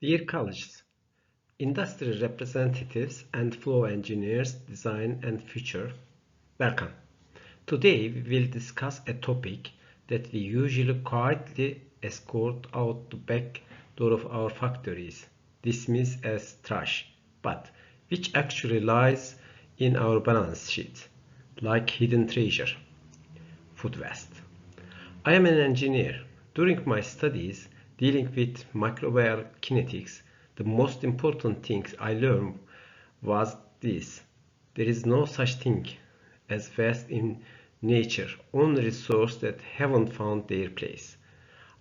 Dear colleagues, industry representatives and flow engineers, design and future, welcome. Today we will discuss a topic that we usually quietly escort out the back door of our factories, dismiss as trash, but which actually lies in our balance sheet, like hidden treasure, food waste. I am an engineer. During my studies dealing with microbial kinetics, the most important thing I learned was this: there is no such thing as waste in nature, only resources that haven't found their place.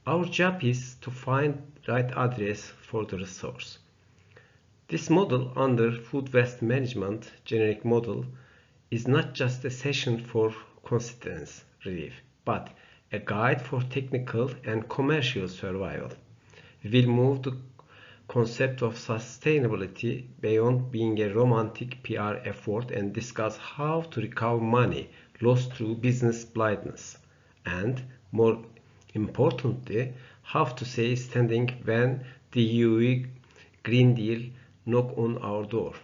Our job is to find right address for the resource. This model under food waste management generic model is not just a session for constituents relief, but a guide for technical and commercial survival. We will move the concept of sustainability beyond being a romantic PR effort and discuss how to recover money lost through business blindness, and more importantly, how to stay standing when the EU Green Deal knock on our door.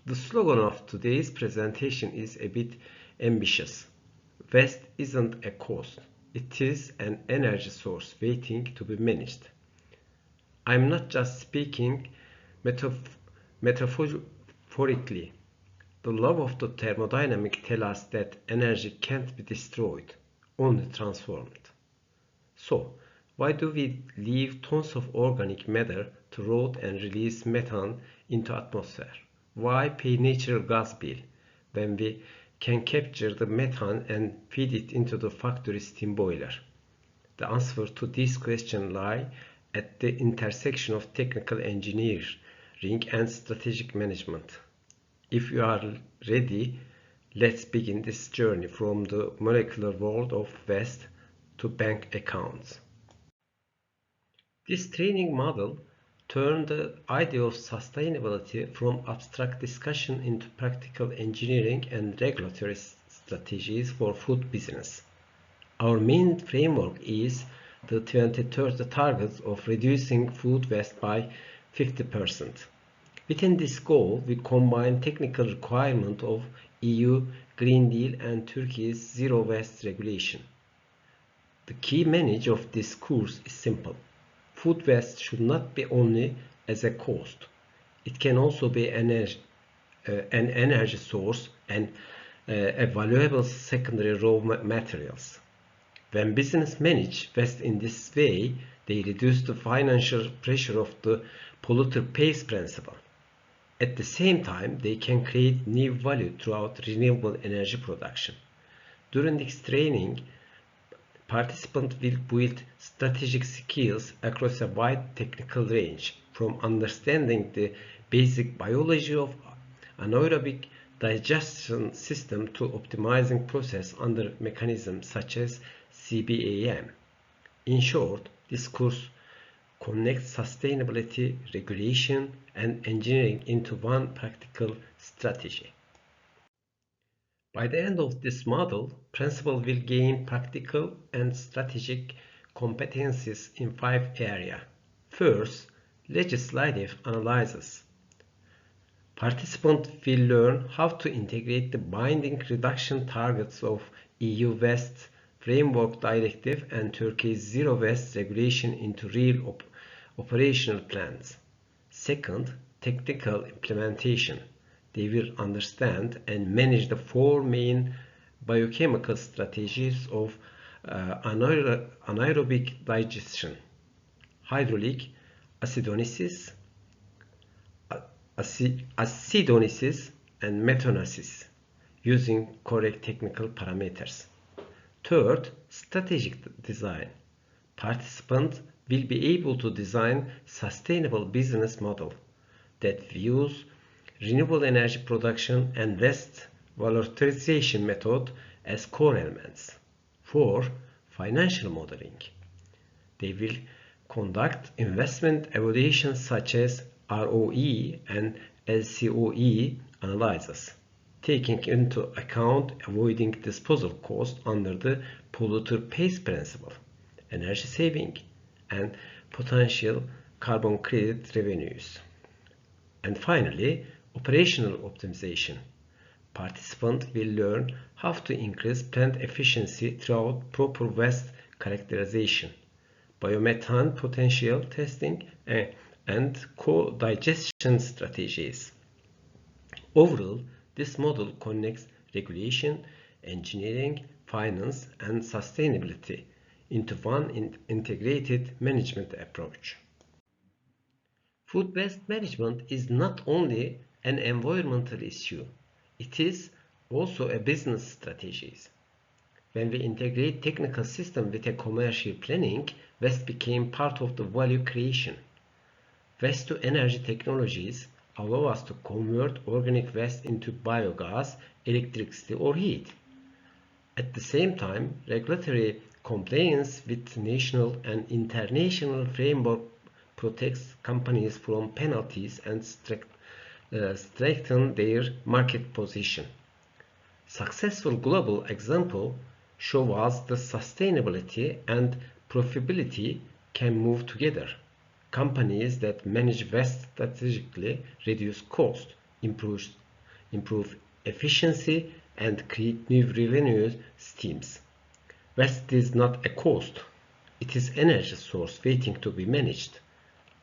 The slogan of today's presentation is a bit ambitious. Waste isn't a cost, it is an energy source waiting to be managed. I'm not just speaking metaphorically. The law of the thermodynamic tells us that energy can't be destroyed, only transformed. So, why do we leave tons of organic matter to rot and release methane into atmosphere? Why pay natural gas bill when we can capture the methane and feed it into the factory steam boiler? The answer to this question lies at the intersection of technical engineering and strategic management. If you are ready, let's begin this journey from the molecular world of waste to bank accounts. This training model turned the idea of sustainability from abstract discussion into practical engineering and regulatory strategies for food business. Our main framework is the 2030 target of reducing food waste by 50%. Within this goal, we combine technical requirement of EU Green Deal and Turkey's zero waste regulation. The key message of this course is simple. Food waste should not be only as a cost. It can also be an energy source and a valuable secondary raw materials. When business manage waste in this way, they reduce the financial pressure of the polluter pays principle. At the same time, they can create new value throughout renewable energy production. During this training, participants will build strategic skills across a wide technical range, from understanding the basic biology of anaerobic digestion system to optimizing process under mechanisms such as CBAM. In short, this course connects sustainability, regulation, and engineering into one practical strategy. By the end of this model, principals will gain practical and strategic competencies in 5 areas. First, legislative analysis. Participants will learn how to integrate the binding reduction targets of EU Waste Framework Directive and Turkey's Zero Waste regulation into real operational plans. Second, technical implementation. They will understand and manage the 4 main biochemical strategies of anaerobic digestion: hydraulic, acidolysis, and methanolysis, using correct technical parameters. Third, strategic design. Participants will be able to design sustainable business model that views renewable energy production and waste valorization method as core elements. 4. Financial modeling. They will conduct investment evaluations such as ROE and LCOE analysis, taking into account avoiding disposal cost under the polluter pays principle, energy saving, and potential carbon credit revenues. And finally, operational optimization. Participants will learn how to increase plant efficiency throughout proper waste characterization, biomethane potential testing, and co-digestion strategies. Overall, this model connects regulation, engineering, finance, and sustainability into one integrated management approach. Food waste management is not only an environmental issue, it is also a business strategy. When we integrate technical system with a commercial planning, waste became part of the value creation. Waste to energy technologies allow us to convert organic waste into biogas, electricity, or heat. At the same time, regulatory compliance with national and international framework protects companies from penalties and strengthen their market position. Successful global example show us that sustainability and profitability can move together. Companies that manage waste strategically reduce cost, improve efficiency, and create new revenue streams. Waste is not a cost, it is energy source waiting to be managed.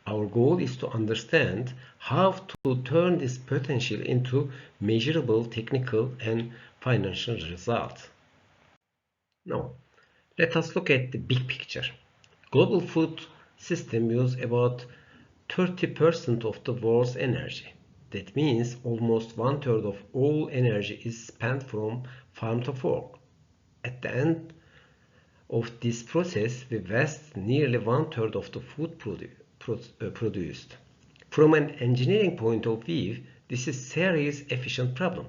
Our goal is to understand how to turn this potential into measurable technical and financial results. Now, let us look at the big picture. Global food system use about 30% of the world's energy. That means almost 1/3 of all energy is spent from farm to fork. At the end of this process, we waste nearly 1/3 of the food produced. From an engineering point of view, this is a serious efficient problem.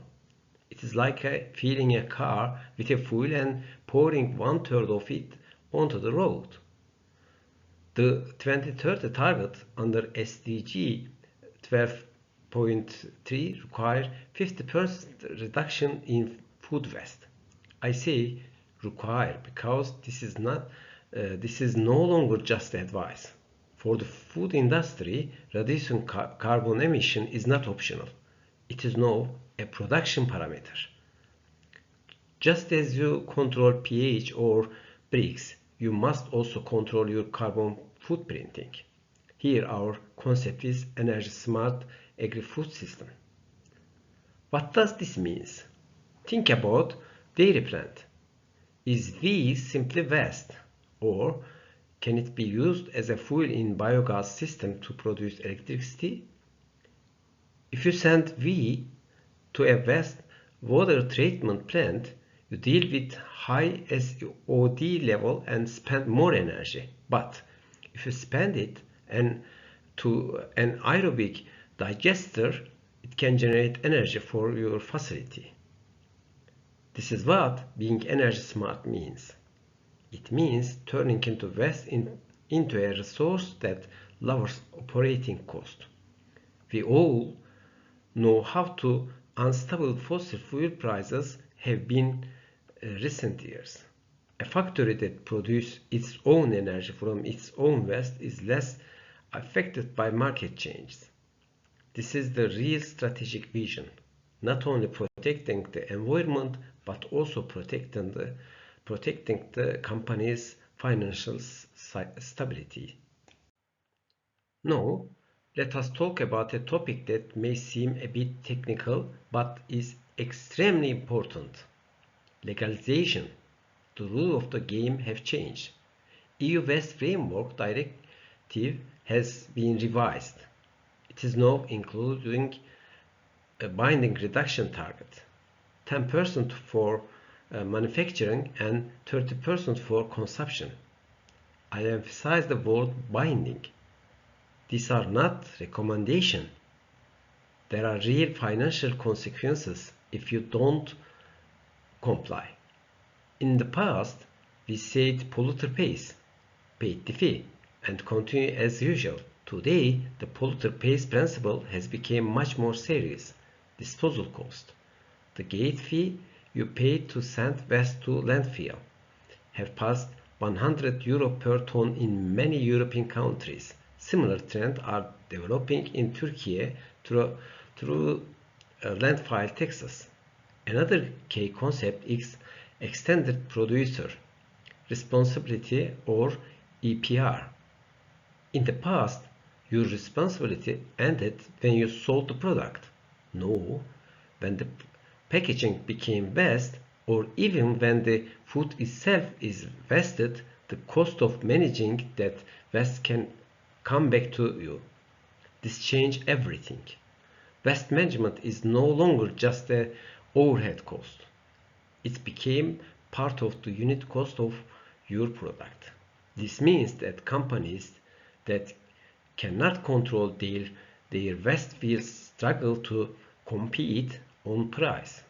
It is like filling a car with a fuel and pouring 1/3 of it onto the road. The 2030 target under SDG 12.3 require 50% reduction in food waste. I say require because this is no longer just advice. For the food industry, reducing carbon emission is not optional. It is now a production parameter. Just as you control pH or Brix, you must also control your carbon footprinting. Here our concept is energy smart agri-food system. What does this mean? Think about dairy plant. Is whey simply waste, or can it be used as a fuel in biogas system to produce electricity? If you send whey to a waste water treatment plant, you deal with high SOD level and spend more energy. But if you spend it to an aerobic digester, it can generate energy for your facility. This is what being energy smart means. It means turning into waste into a resource that lowers operating cost. We all know how unstable fossil fuel prices have been recent years. A factory that produces its own energy from its own waste is less affected by market changes. This is the real strategic vision, not only protecting the environment but also protecting the company's financial stability. Now, let us talk about a topic that may seem a bit technical but is extremely important. Legalization. The rules of the game have changed. EU Waste Framework Directive has been revised. It is now including a binding reduction target, 10% for manufacturing and 30% for consumption. I emphasize the word binding. These are not recommendations. There are real financial consequences if you don't comply. In the past, we said polluter pays, paid the fee, and continue as usual. Today, the polluter pays principle has become much more serious. Disposal cost. The gate fee you pay to send waste to landfill have passed €100 per ton in many European countries. Similar trends are developing in Turkey through landfill Texas. Another key concept is extended producer responsibility or EPR. In the past, your responsibility ended when you sold the product. No, when the packaging became waste, or even when the food itself is wasted, the cost of managing that waste can come back to you. This changed everything. Waste management is no longer just an overhead cost. It became part of the unit cost of your product. This means that companies that cannot control their waste will struggle to compete on price.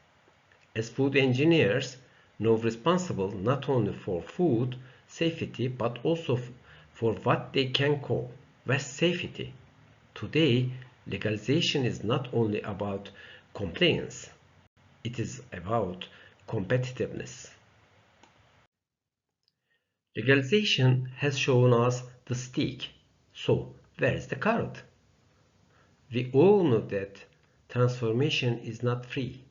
As food engineers, now responsible not only for food safety but also for what they can call waste safety. Today, legalization is not only about compliance, it is about competitiveness. Legalization has shown us the stick. So, where is the carrot? We all know that transformation is not free.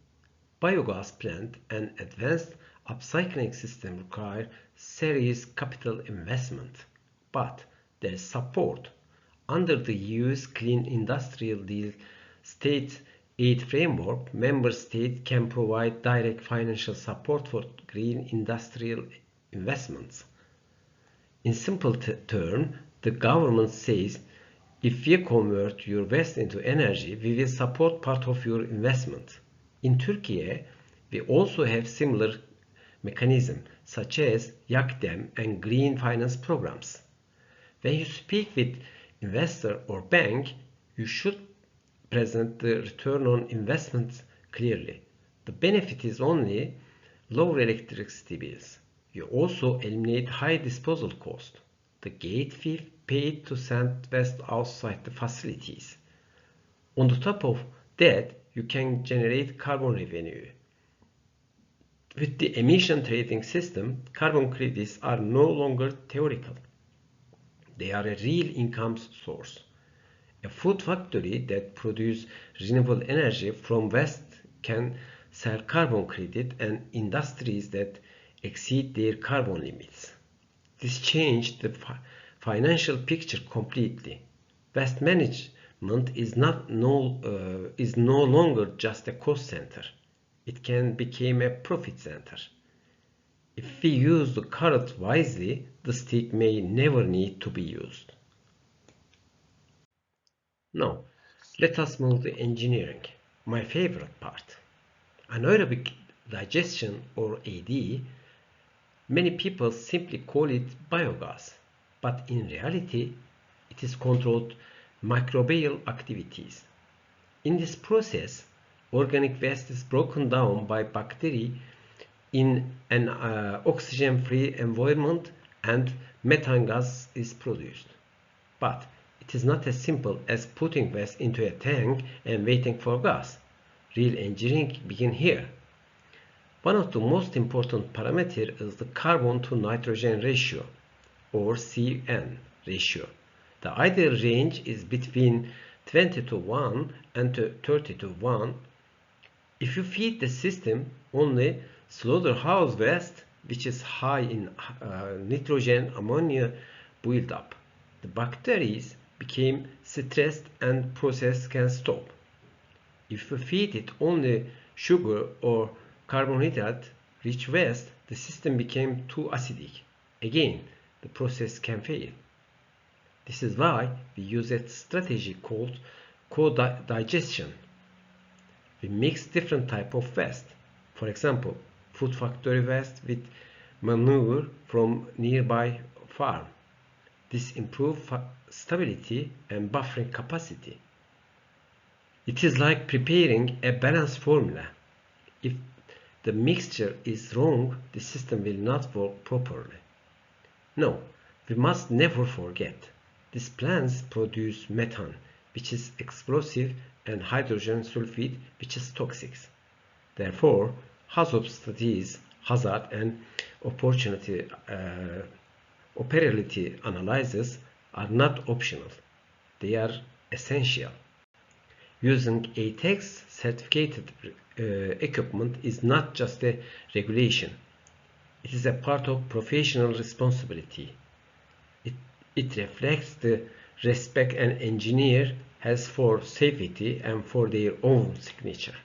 Biogas plant and advanced upcycling system require serious capital investment. But there is support. Under the EU's Clean Industrial Deal state aid framework, member states can provide direct financial support for green industrial investments. In simple terms, the government says, if we convert your waste into energy, we will support part of your investment. In Turkey, we also have similar mechanisms such as YAKDEM and green finance programs. When you speak with investor or bank, you should present the return on investment clearly. The benefit is only lower electricity bills. You also eliminate high disposal cost, the gate fee paid to send waste outside the facilities. On the top of that, you can generate carbon revenue. With the emission trading system, carbon credits are no longer theoretical. They are a real income source. A food factory that produces renewable energy from waste can sell carbon credit, and industries that exceed their carbon limits. This changed the financial picture completely. Waste management is no longer just a cost center. It can become a profit center. If we use the carrot wisely, the stick may never need to be used. Now, let us move to engineering, my favorite part. Anaerobic digestion, or AD, many people simply call it biogas, but in reality, it is controlled microbial activities. In this process, organic waste is broken down by bacteria in an oxygen-free environment and methane gas is produced. But it is not as simple as putting waste into a tank and waiting for gas. Real engineering begins here. One of the most important parameters is the carbon to nitrogen ratio, or CN ratio. The ideal range is between 20:1 and 30:1. If you feed the system only slaughterhouse waste, which is high in nitrogen ammonia buildup, the bacteria became stressed and process can stop. If you feed it only sugar or carbohydrate rich waste, the system became too acidic. Again, the process can fail. This is why we use a strategy called co-digestion. We mix different types of waste. For example, food factory waste with manure from nearby farm. This improves stability and buffering capacity. It is like preparing a balanced formula. If the mixture is wrong, the system will not work properly. No, we must never forget. These plants produce methane, which is explosive, and hydrogen sulfide, which is toxic. Therefore, hazard studies, hazard and opportunity analysis are not optional. they are essential. Using ATEX certificated equipment is not just a regulation. It is a part of professional responsibility. It reflects the respect an engineer has for safety and for their own signature.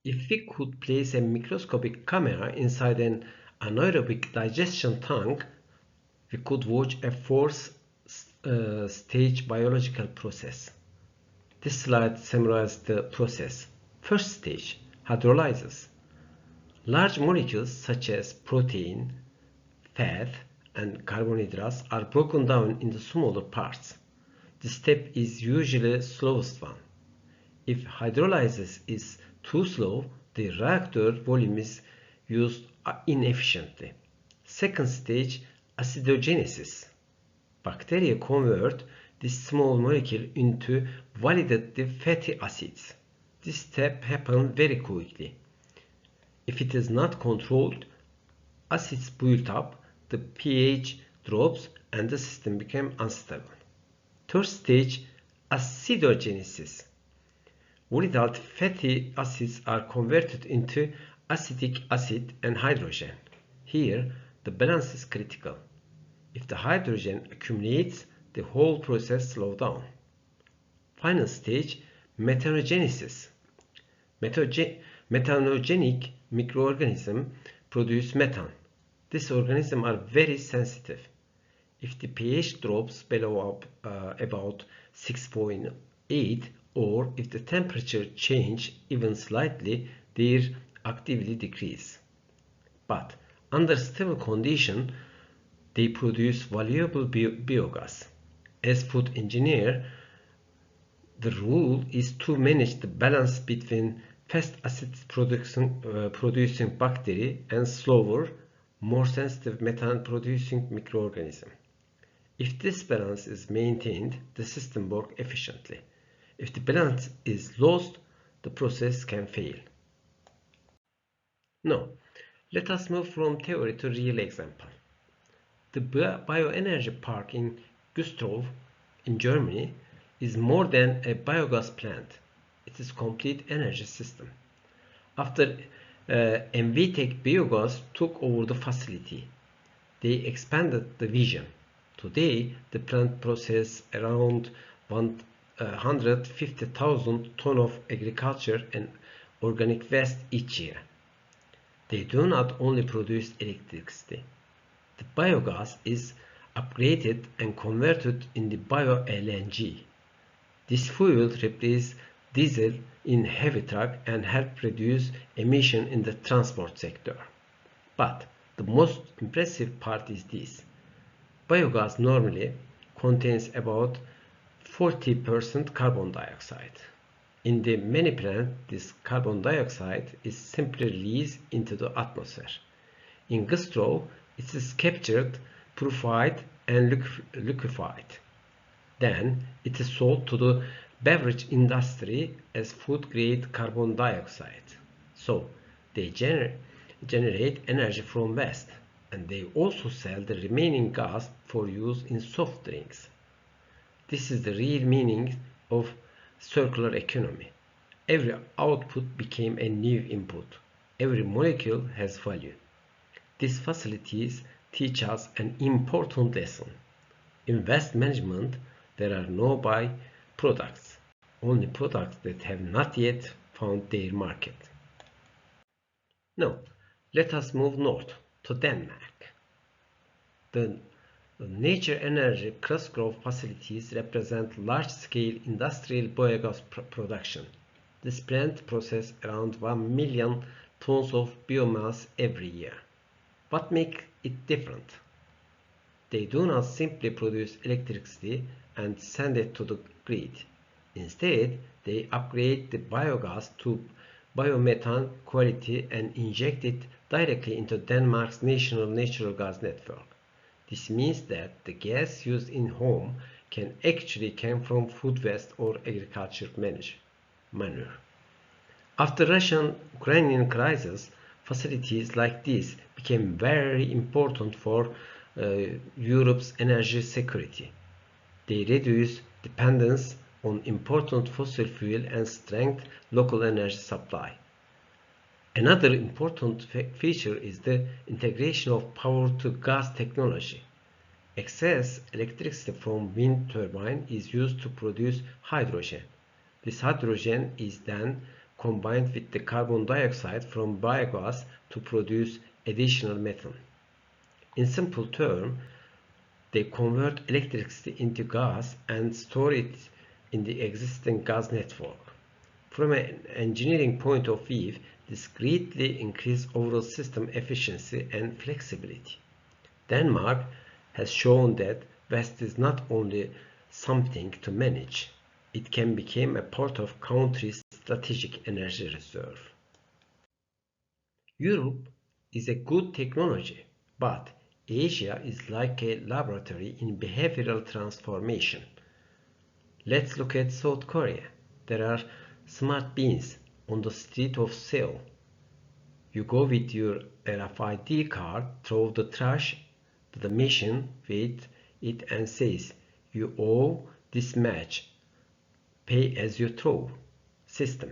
If we could place a microscopic camera inside an anaerobic digestion tank, we could watch a four-stage biological process. This slide summarizes the process. First stage, hydrolysis. Large molecules such as protein, fat, and carbohydrates are broken down into smaller parts. This step is usually the slowest one. If hydrolysis is too slow, the reactor volume is used inefficiently. Second stage, acidogenesis. Bacteria convert this small molecule into validated fatty acids. This step happens very quickly. If it is not controlled, acids build up, the pH drops, and the system becomes unstable. Third stage, acidogenesis. Volatile fatty acids are converted into acetic acid and hydrogen. Here, the balance is critical. If the hydrogen accumulates, the whole process slows down. Final stage, methanogenesis. Methanogenic microorganisms produce methane. These organisms are very sensitive. If the pH drops below about 6.8 or if the temperature changes even slightly, their activity decreases. But under stable conditions, they produce valuable biogas. As food engineer, the rule is to manage the balance between fast acid producing bacteria and slower, more sensitive methane producing microorganism. If this balance is maintained, the system works efficiently. If the balance is lost, the process can fail. Now, let us move from theory to real example. The bioenergy park in Güstrow in Germany is more than a biogas plant. It is a complete energy system. After MVTech Biogas took over the facility, they expanded the vision. Today, the plant processes around 150,000 tons of agriculture and organic waste each year. They do not only produce electricity. The biogas is upgraded and converted into bio-LNG. This fuel replaces diesel in heavy truck and helps reduce emission in the transport sector. But the most impressive part is this. Biogas normally contains about 40% carbon dioxide. In the many plants, this carbon dioxide is simply released into the atmosphere. In Güstrow, it is captured, purified, and liquefied. Then it is sold to the beverage industry as food-grade carbon dioxide. So they generate energy from waste, and they also sell the remaining gas for use in soft drinks. This is the real meaning of circular economy. Every output became a new input. Every molecule has value. These facilities teach us an important lesson. In waste management, there are no byproducts, only products that have not yet found their market. Now, let us move north to Denmark. The nature energy cross-growth facilities represent large-scale industrial biogas production. This plant processes around 1 million tons of biomass every year. What makes it different? They do not simply produce electricity and send it to the grid. Instead, they upgrade the biogas to biomethane quality and inject it directly into Denmark's national natural gas network. This means that the gas used in home can actually come from food waste or agriculture manure. After Russian-Ukrainian crisis, facilities like this became very important for Europe's energy security. They reduce dependence on imported fossil fuel and strengthen local energy supply. Another important feature is the integration of power-to-gas technology. Excess electricity from wind turbine is used to produce hydrogen. This hydrogen is then combined with the carbon dioxide from biogas to produce additional methane. In simple terms, they convert electricity into gas and store it in the existing gas network. From an engineering point of view, this greatly increases overall system efficiency and flexibility. Denmark has shown that waste is not only something to manage, it can become a part of country's strategic energy reserve. Europe is a good technology, but Asia is like a laboratory in behavioral transformation. Let's look at South Korea. There are smart bins on the street of Seoul. You go with your RFID card, throw the trash to the machine with it and says, "You owe this much. Pay as you throw." System.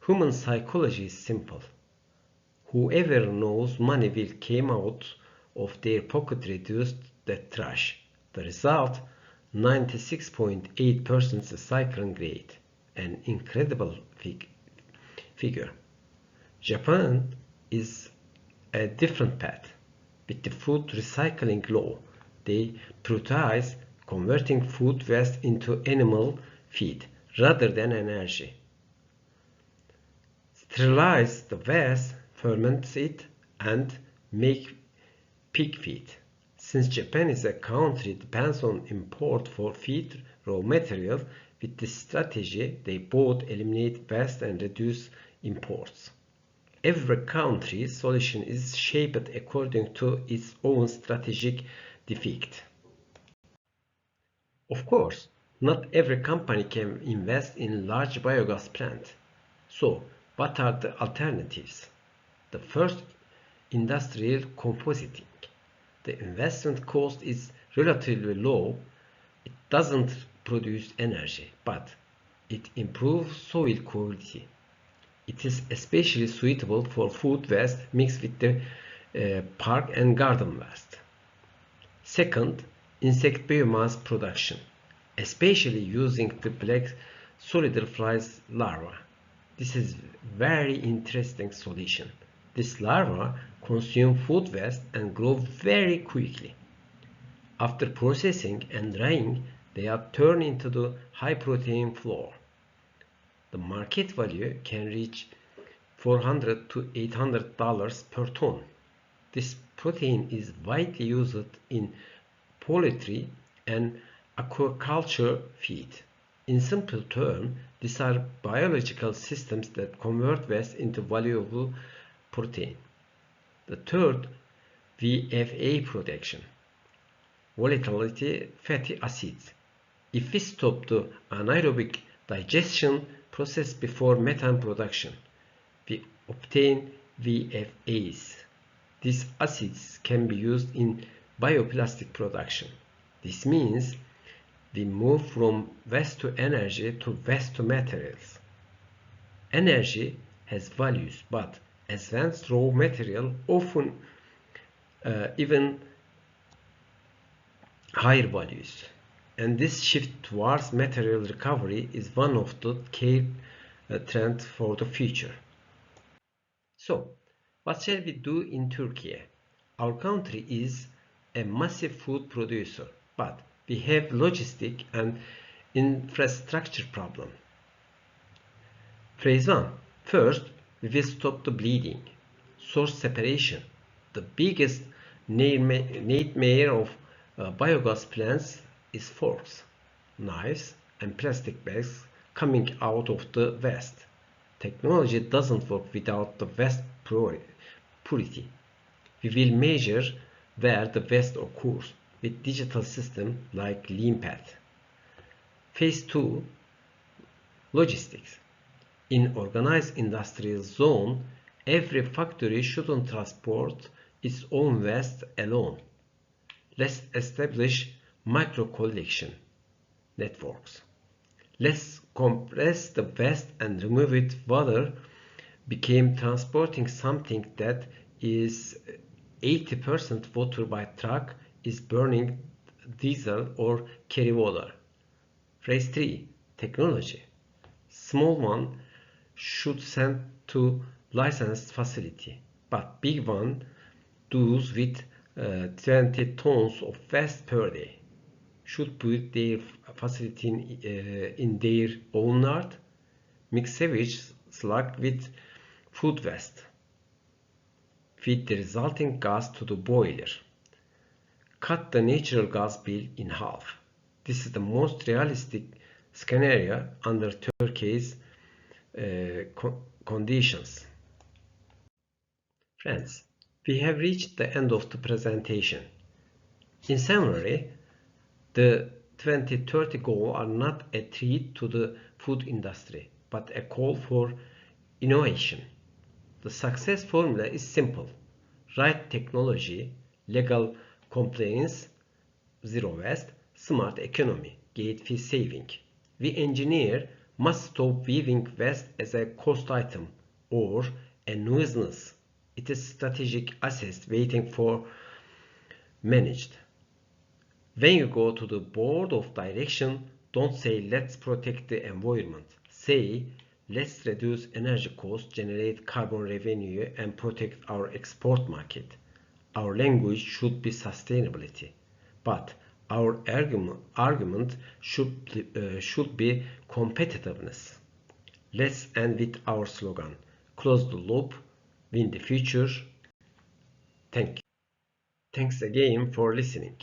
Human psychology is simple. Whoever knows money will come out of their pocket reduce that trash. The result, 96.8% recycling rate, an incredible figure. Japan is a different path. With the food recycling law, they prioritize converting food waste into animal feed rather than energy. Sterilize the waste, ferment it, and make pig feed. Since Japan is a country that depends on import for feed raw material, with this strategy they both eliminate waste and reduce imports. Every country's solution is shaped according to its own strategic defect. Of course, not every company can invest in large biogas plant. So, what are the alternatives? The first, industrial compositing. The investment cost is relatively low. It doesn't produce energy, but it improves soil quality. It is especially suitable for food waste mixed with the park and garden waste. Second, insect biomass production, especially using the black soldier flies larva. This is very interesting solution. This larva consume food waste and grow very quickly. After processing and drying, they are turned into the high protein flour. The market value can reach $400 to $800 per ton. This protein is widely used in poultry and aquaculture feed. In simple terms, these are biological systems that convert waste into valuable protein. The third, VFA production, volatile fatty acids. If we stop the anaerobic digestion process before methane production, we obtain VFAs. These acids can be used in bioplastic production. This means we move from waste to energy to waste to materials. Energy has values, but advanced raw material often even higher values. And this shift towards material recovery is one of the key trends for the future. So, what shall we do in Turkey? Our country is a massive food producer, but we have logistic and infrastructure problem. Phase 1. First, we will stop the bleeding. Source separation. The biggest nightmare of biogas plants is forks, knives, and plastic bags coming out of the waste. Technology doesn't work without the waste purity. We will measure where the waste occurs with digital systems like LeanPath. Phase 2. Logistics. In organized industrial zone, every factory shouldn't transport its own waste alone. Let's establish micro collection. networks. Let's compress the waste and remove it. Water became transporting something that is 80% water by truck is burning diesel or carry water. Phrase 3. Technology. Small one should send to licensed facility, but big one does with 20 tons of waste per day. Should build their facility in their own yard. Mix sewage sludge with food waste. Feed the resulting gas to the boiler. Cut the natural gas bill in half. This is the most realistic scenario under Turkey's conditions. Friends, we have reached the end of the presentation. In summary, the 2030 goals are not a threat to the food industry, but a call for innovation. The success formula is simple: right technology, legal compliance, zero waste, smart economy, gate fee saving. We engineer must stop viewing waste as a cost item or a nuisance. It is strategic asset waiting for managed. When you go to the board of direction, don't say let's protect the environment. Say let's reduce energy costs, generate carbon revenue, and protect our export market. Our language should be sustainability, but our argument should be competitiveness. Let's end with our slogan: close the loop, win the future. Thank you. Thanks again for listening.